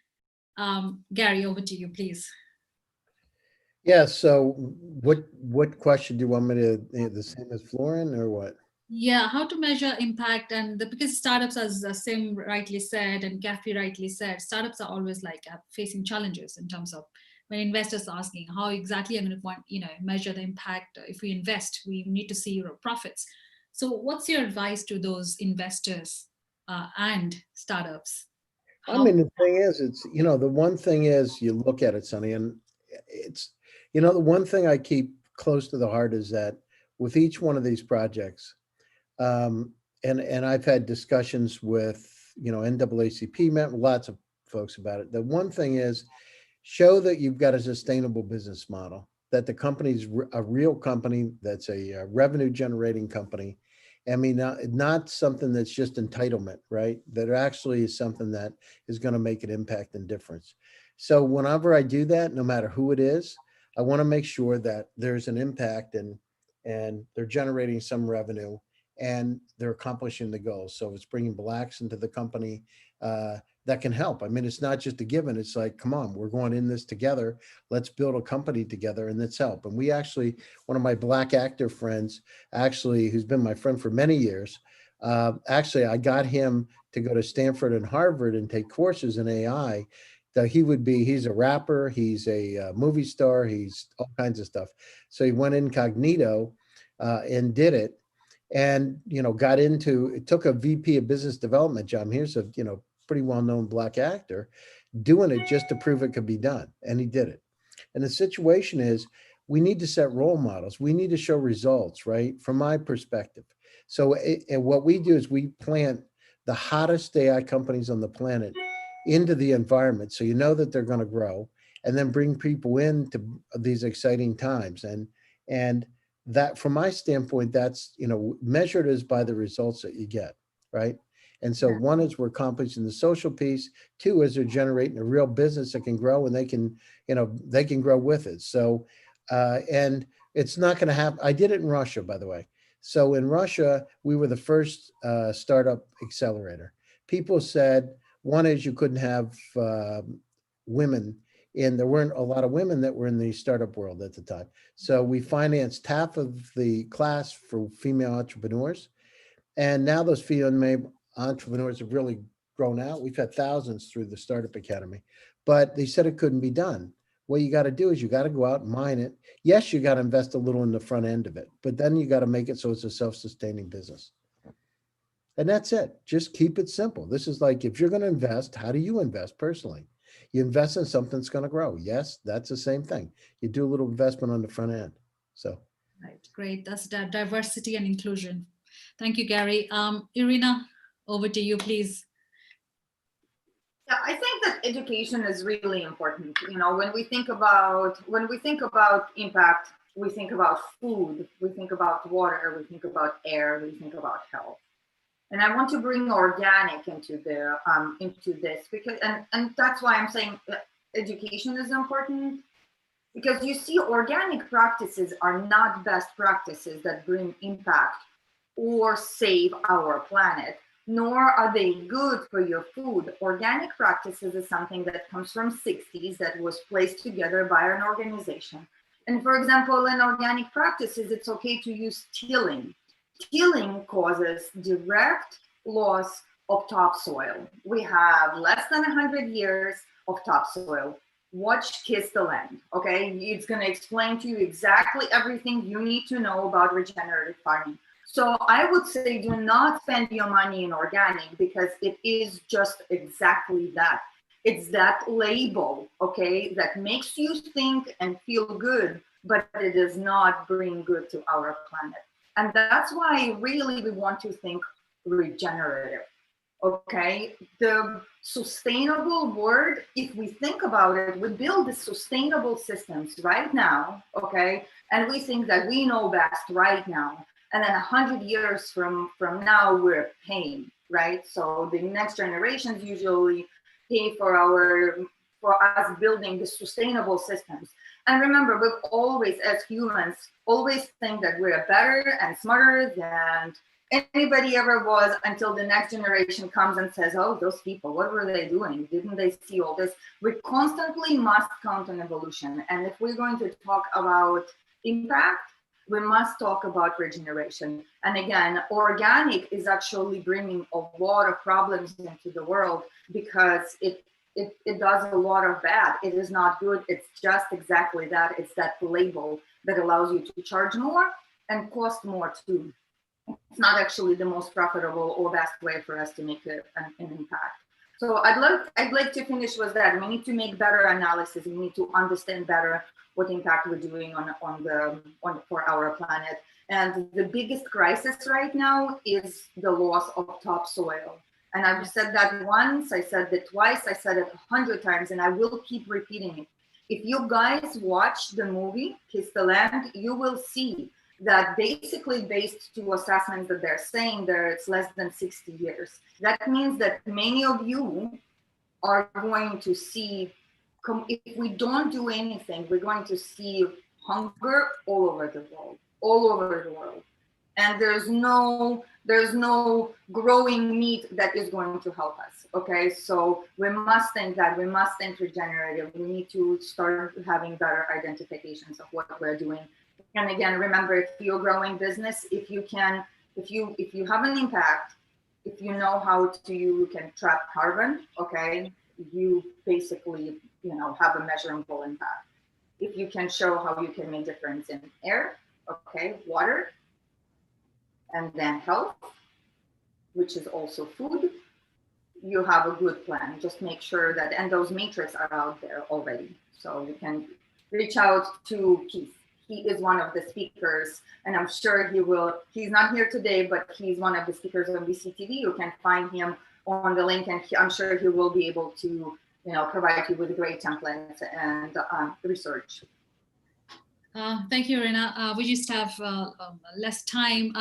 Gary, over to you, please. Yeah, so what question do you want me to, the same as Florian or what? Yeah, how to measure impact, and because startups, as Sim rightly said and Kathy rightly said, startups are always facing challenges in terms of when investors are asking how exactly I'm going to measure the impact. If we invest, we need to see your profits. So what's your advice to those investors and startups? I mean, the thing is, it's, the one thing is you look at it, Sonny, and it's, the one thing I keep close to the heart is that with each one of these projects, and I've had discussions with, NAACP, met with lots of folks about it. The one thing is show that you've got a sustainable business model, that the company's a real company, that's a revenue generating company. I mean, not something that's just entitlement, right? That actually is something that is going to make an impact and difference. So whenever I do that, no matter who it is, I want to make sure that there's an impact and they're generating some revenue and they're accomplishing the goals. So it's bringing Blacks into the company that can help. I mean, it's not just a given. It's like, come on, we're going in this together. Let's build a company together and let's help. And we actually, one of my Black actor friends, actually, who's been my friend for many years, actually, I got him to go to Stanford and Harvard and take courses in AI. That he's a rapper, he's a movie star, he's all kinds of stuff. So he went incognito and did it. And, got into, it took a VP of business development job. Here's a, pretty well-known Black actor doing it just to prove it could be done. And he did it. And the situation is we need to set role models. We need to show results, right? From my perspective. So and what we do is we plant the hottest AI companies on the planet into the environment. So you know that they're going to grow and then bring people into these exciting times. And that from my standpoint, that's, measured as by the results that you get, right? And so one is we're accomplishing the social piece. Two is they're generating a real business that can grow and they can grow with it. So, and it's not going to happen. I did it in Russia, by the way. So in Russia, we were the first startup accelerator. People said, one is you couldn't have women and there weren't a lot of women that were in the startup world at the time. So we financed half of the class for female entrepreneurs. And now those female entrepreneurs have really grown out. We've had thousands through the Startup Academy, but they said it couldn't be done. What you got to do is you got to go out and mine it. Yes, you got to invest a little in the front end of it, but then you got to make it so it's a self-sustaining business. And that's it. Just keep it simple. This is like, if you're going to invest, how do you invest personally? You invest in something that's going to grow. Yes, that's the same thing. You do a little investment on the front end. So. Right. Great. That's diversity and inclusion. Thank you, Gary. Irina, over to you, please. Yeah, I think that education is really important. When we think about impact, we think about food, we think about water, we think about air, we think about health. And I want to bring organic into this because and that's why I'm saying education is important, because you see, organic practices are not best practices that bring impact or save our planet, nor are they good for your food. Organic practices is something that comes from 60s that was placed together by an organization. And for example, in organic practices, it's okay to use tilling. Tilling causes direct loss of topsoil. We have less than 100 years of topsoil. Watch Kiss the Land, okay? It's gonna explain to you exactly everything you need to know about regenerative farming. So I would say do not spend your money in organic, because it is just exactly that. It's that label, okay, that makes you think and feel good, but it does not bring good to our planet. And that's why really we want to think regenerative, okay? The sustainable word, if we think about it, we build the sustainable systems right now, okay? And we think that we know best right now. And then 100 years from now, we're paying, right? So the next generations usually pay for us building the sustainable systems. And remember, we've always, as humans, always think that we're better and smarter than anybody ever was, until the next generation comes and says, oh, those people, what were they doing? Didn't they see all this? We constantly must count on evolution. And if we're going to talk about impact, we must talk about regeneration. And again, organic is actually bringing a lot of problems into the world, because it does a lot of bad. It is not good. It's just exactly that. It's that label that allows you to charge more and cost more too. It's not actually the most profitable or best way for us to make an impact. So I'd like to finish with that. We need to make better analysis. We need to understand better what impact we're doing for our planet. And the biggest crisis right now is the loss of topsoil. And I've said that once, I said that twice, I said it 100 times, and I will keep repeating it. If you guys watch the movie Kiss the Land, you will see that basically based to assessments that they're saying there, it's less than 60 years. That means that many of you are going to see, if we don't do anything, we're going to see hunger all over the world. And there's no growing meat that is going to help us. Okay, so we must think regenerative. We need to start having better identifications of what we're doing. And again, remember, if you're growing business, if you have an impact, if you know how you can trap carbon, okay, you basically, have a measurable impact. If you can show how you can make difference in air, okay, water, and then health, which is also food, you have a good plan. Just make sure that, and those matrix are out there already. So you can reach out to Keith. He is one of the speakers, and I'm sure he's not here today, but he's one of the speakers on VCTV. You can find him on the link, and I'm sure he will be able to, provide you with great templates and research. Thank you, Irina. We just have less time.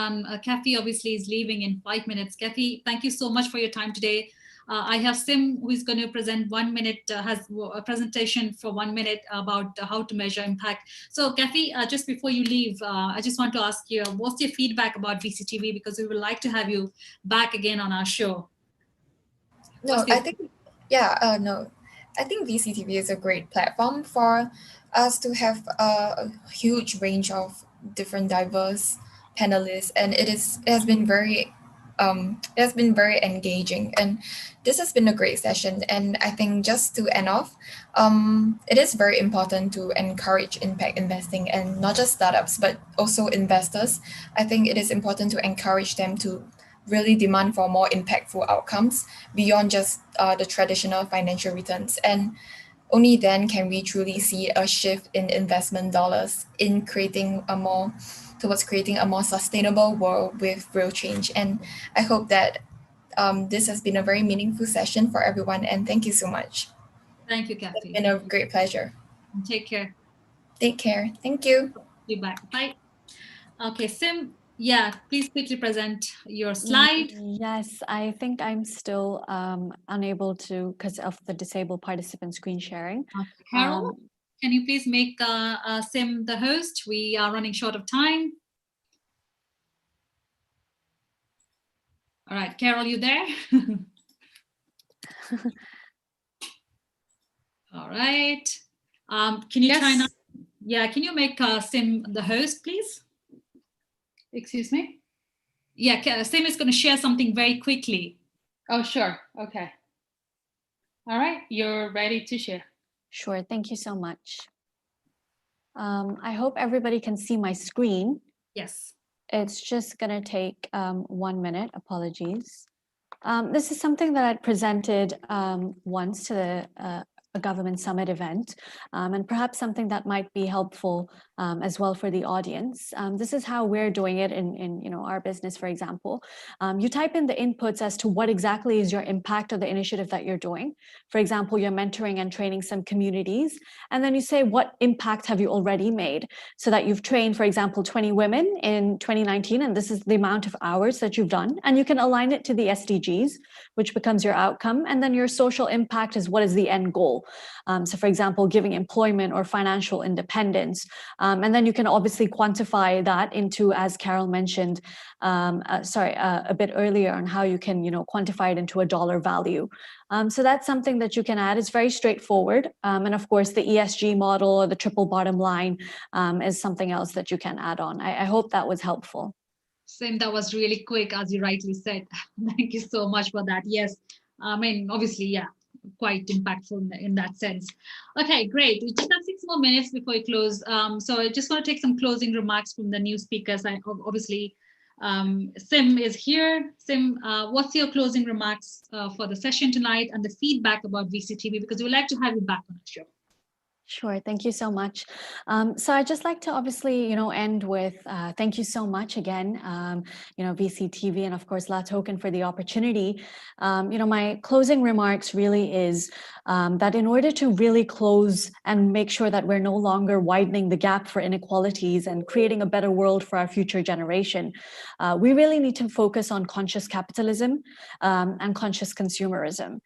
Kathy obviously is leaving in 5 minutes. Kathy, thank you so much for your time today. I have Sim, who is going to present 1 minute, has a presentation for 1 minute about how to measure impact. So Kathy, just before you leave, I just want to ask you, what's your feedback about VCTV? Because we would like to have you back again on our show. I think VCTV is a great platform for us to have a huge range of different diverse panelists, and it has been very engaging, and this has been a great session. And I think just to end off, it is very important to encourage impact investing, and not just startups but also investors. I think it is important to encourage them to really demand for more impactful outcomes beyond just the traditional financial returns. And only then can we truly see a shift in investment dollars in creating a more sustainable world with real change. And I hope that this has been a very meaningful session for everyone. And thank you so much. Thank you, Kathy. It's been a great pleasure. Take care. Take care. Thank you. Be back. Bye. Okay, Sim. Yeah, please quickly present your slide. Yes, I think I'm still unable to because of the disabled participant screen sharing. Carol, can you please make Sim the host? We are running short of time. All right, Carol, you there? All right. Can you try now? Yeah, can you make Sim the host, please? Excuse me? Yeah, Sim is going to share something very quickly. Oh, sure. Okay. All right, you're ready to share. Sure, thank you so much. I hope everybody can see my screen. Yes. It's just going to take 1 minute. Apologies. This is something that I presented once to a government summit event, and perhaps something that might be helpful as well for the audience. This is how we're doing it in our business, for example. You type in the inputs as to what exactly is your impact of the initiative that you're doing. For example, you're mentoring and training some communities, and then you say what impact have you already made, so that you've trained, for example, 20 women in 2019, and this is the amount of hours that you've done, and you can align it to the SDGs, which becomes your outcome, and then your social impact is what is the end goal. So for example, giving employment or financial independence. And then you can obviously quantify that into, as Carol mentioned, a bit earlier, on how you can, quantify it into a dollar value. So that's something that you can add. It's very straightforward. And of course, the ESG model or the triple bottom line is something else that you can add on. I hope that was helpful. Sim, that was really quick, as you rightly said. Thank you so much for that. Yes, I mean, obviously, yeah, quite impactful in that sense. Okay, great. We just have 6 more minutes before we close. So I just want to take some closing remarks from the new speakers. Obviously, Sim is here. Sim, what's your closing remarks for the session tonight and the feedback about VCTV? Because we would like to have you back on the show. Sure. Thank you so much. So I'd just like to obviously, end with thank you so much again, VCTV and of course La Token for the opportunity. My closing remarks really is that in order to really close and make sure that we're no longer widening the gap for inequalities and creating a better world for our future generation, we really need to focus on conscious capitalism and conscious consumerism.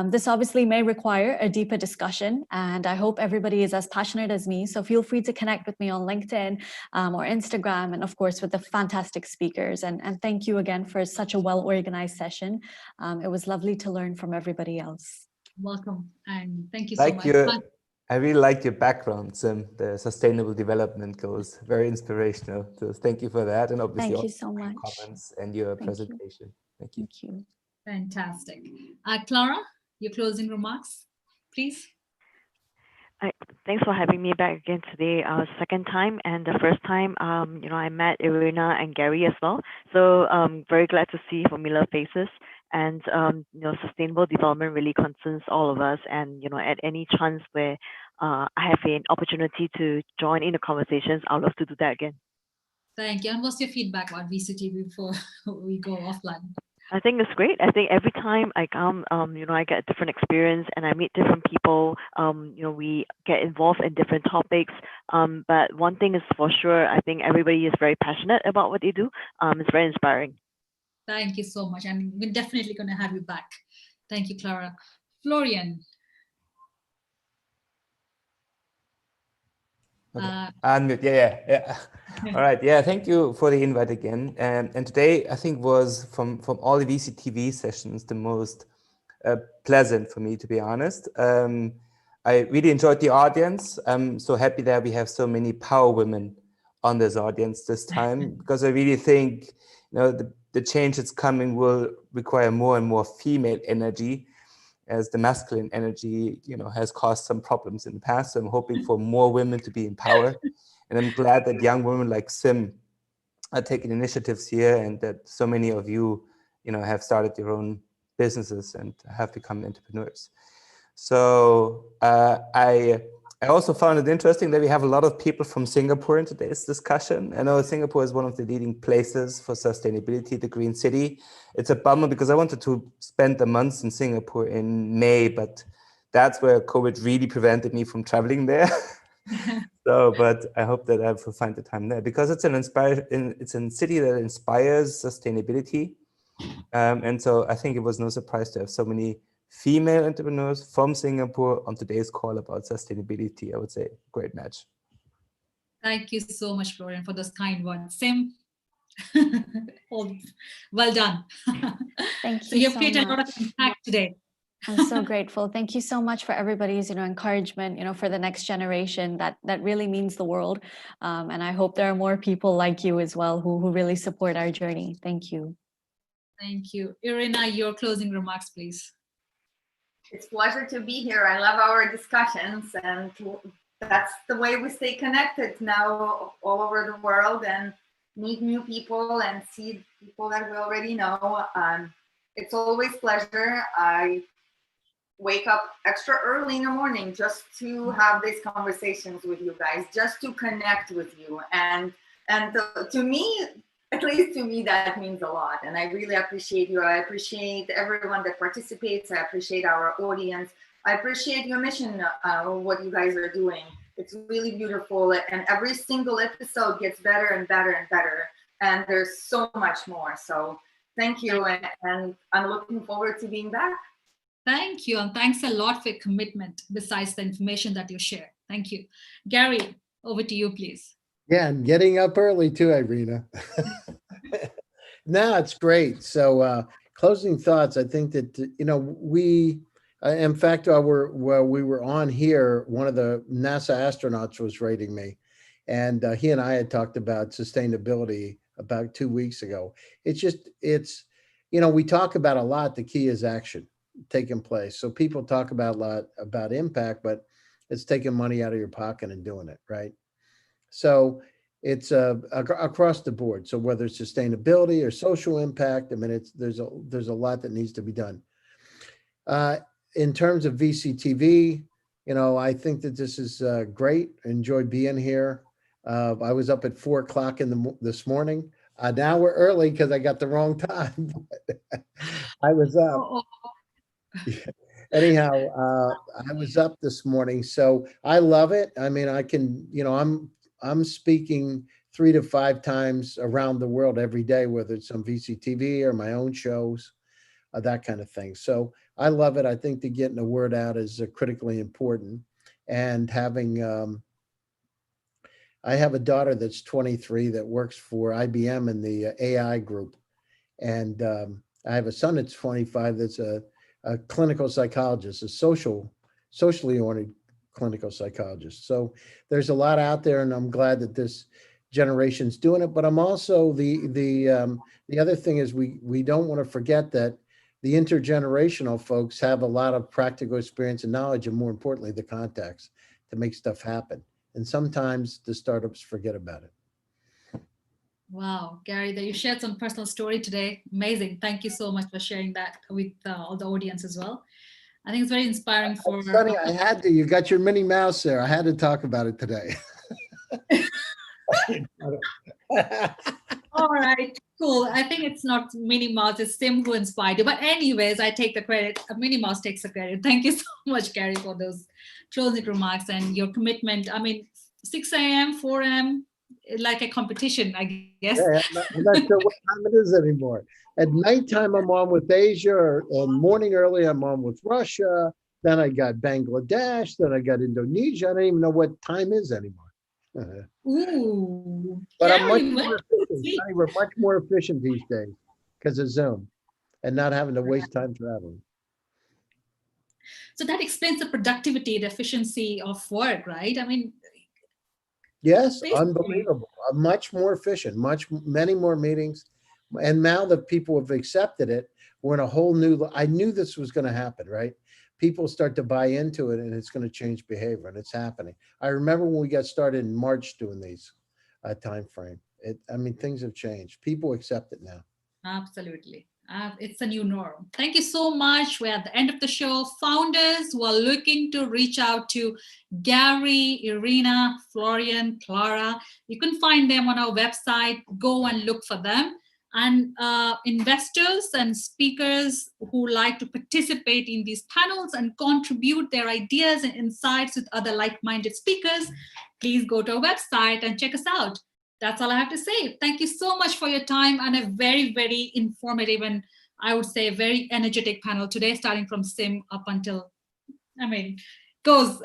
This obviously may require a deeper discussion, and I hope everybody is as passionate as me. So feel free to connect with me on LinkedIn or Instagram, and of course with the fantastic speakers. And thank you again for such a well-organized session. It was lovely to learn from everybody else. Welcome, and thank you so much. I really like your background, Sim, the sustainable development goals. Very inspirational. So thank you for that, and obviously thank you so much. Comments and your presentation. Thank you. Thank you. Fantastic. Clara, your closing remarks, please. Thanks for having me back again today. Second time, and the first time, I met Irina and Gary as well. So very glad to see familiar faces. And sustainable development really concerns all of us. And at any chance where I have an opportunity to join in the conversations, I'd love to do that again. Thank you. And what's your feedback on VCTV before we go offline? I think it's great. I think every time I come, I get a different experience and I meet different people. We get involved in different topics. But one thing is for sure, I think everybody is very passionate about what they do. It's very inspiring. Thank you so much. And we're definitely going to have you back. Thank you, Clara. Florian. Okay. Yeah. All right. Yeah. Thank you for the invite again. And today, I think was from all the VCTV sessions the most pleasant for me, to be honest. I really enjoyed the audience. I'm so happy that we have so many power women on this audience this time, because I really think the change that's coming will require more and more female energy, as the masculine energy, has caused some problems in the past. So I'm hoping for more women to be empowered. And I'm glad that young women like Sim are taking initiatives here, and that so many of you, have started your own businesses and have become entrepreneurs. So I also found it interesting that we have a lot of people from Singapore in today's discussion. I know Singapore is one of the leading places for sustainability, the green city. It's a bummer because I wanted to spend a month in Singapore in May, but that's where COVID really prevented me from traveling there. But I hope that I will find the time there, because it's a city that inspires sustainability. And so I think it was no surprise to have so many female entrepreneurs from Singapore on today's call about sustainability. I would say great match. Thank you so much, Florian, for those kind words. Sim, well done. Thank you. So you've created a lot of impact today. I'm so grateful. Thank you so much for everybody's, encouragement, for the next generation. That really means the world. And I hope there are more people like you as well who really support our journey. Thank you. Thank you. Irina, your closing remarks, please. It's a pleasure to be here. I love our discussions, and that's the way we stay connected now all over the world and meet new people and see people that we already know. It's always a pleasure. I wake up extra early in the morning just to have these conversations with you guys, just to connect with you. And to me, at least to me, that means a lot. And I really appreciate you. I appreciate everyone that participates. I appreciate our audience. I appreciate your mission, what you guys are doing. It's really beautiful. And every single episode gets better and better and better. And there's so much more. So thank you. And I'm looking forward to being back. Thank you. And thanks a lot for your commitment besides the information that you share. Thank you. Gary, over to you, please. Yeah, and getting up early too, Irina. No, it's great. So closing thoughts, I think that, we, in fact, while we were on here, one of the NASA astronauts was rating me, and he and I had talked about sustainability about 2 weeks ago. It's we talk about a lot. The key is action taking place. So people talk about a lot about impact, but it's taking money out of your pocket and doing it, right? So it's across the board. So whether it's sustainability or social impact, I mean, there's a lot that needs to be done. In terms of VCTV, I think that this is great. Enjoy being here. I was up at 4 o'clock this morning. Now we're early because I got the wrong time. I was up. Oh, Anyhow, I was up this morning, so I love it. I mean, I can, I'm speaking 3 to 5 times around the world every day, whether it's on VCTV or my own shows, that kind of thing. So I love it. I think that getting the word out is critically important. And I have a daughter that's 23 that works for IBM in the AI group. And I have a son that's 25 that's a clinical psychologist, a socially oriented clinical psychologist. So there's a lot out there, and I'm glad that this generation's doing it. But I'm also the other thing is we don't want to forget that the intergenerational folks have a lot of practical experience and knowledge, and more importantly, the contacts to make stuff happen. And sometimes the startups forget about it. wow, Gary, that you shared some personal story today. Amazing. Thank you so much for sharing that with all the audience as well. I think it's very inspiring for. Sonny, I had to. You got your Minnie Mouse there. I had to talk about it today. All right, cool. I think it's not Minnie Mouse, it's Sim who inspired you. But anyways, I take the credit. Minnie Mouse takes the credit. Thank you so much, Gary, for those closing remarks and your commitment. I mean, 6 a.m., 4 a.m., like a competition, I guess. Yeah, I'm not sure what time it is anymore. At nighttime, I'm on with Asia, and morning early, I'm on with Russia. Then I got Bangladesh. Then I got Indonesia. I don't even know what time is anymore. Ooh. But Gary, I'm much more efficient. Sonny, we're much more efficient these days because of Zoom and not having to waste time traveling. So that explains the productivity, the efficiency of work, right? I mean, yes, basically. unbelievable. Much more efficient, many more meetings. And now that people have accepted it, we're in a whole new, I knew this was going to happen, right? People start to buy into it and it's going to change behavior, and it's happening. I remember when we got started in March doing these time frame. I mean, things have changed. People accept it now. Absolutely. It's a new norm. Thank you so much. We're at the end of the show. Founders who are looking to reach out to Gary, Irina, Florian, Clara, you can find them on our website. Go and look for them. And investors and speakers who like to participate in these panels and contribute their ideas and insights with other like-minded speakers, please go to our website and check us out. That's all I have to say. Thank you so much for your time and a very, very informative and I would say very energetic panel today, starting from Sim up until, I mean, goes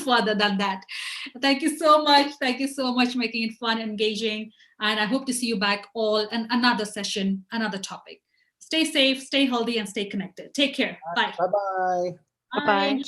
further than that. Thank you so much. Thank you so much, making it fun, engaging. And I hope to see you back all in another session, another topic. Stay safe, stay healthy, and stay connected. Take care. Bye. Bye-bye. Bye.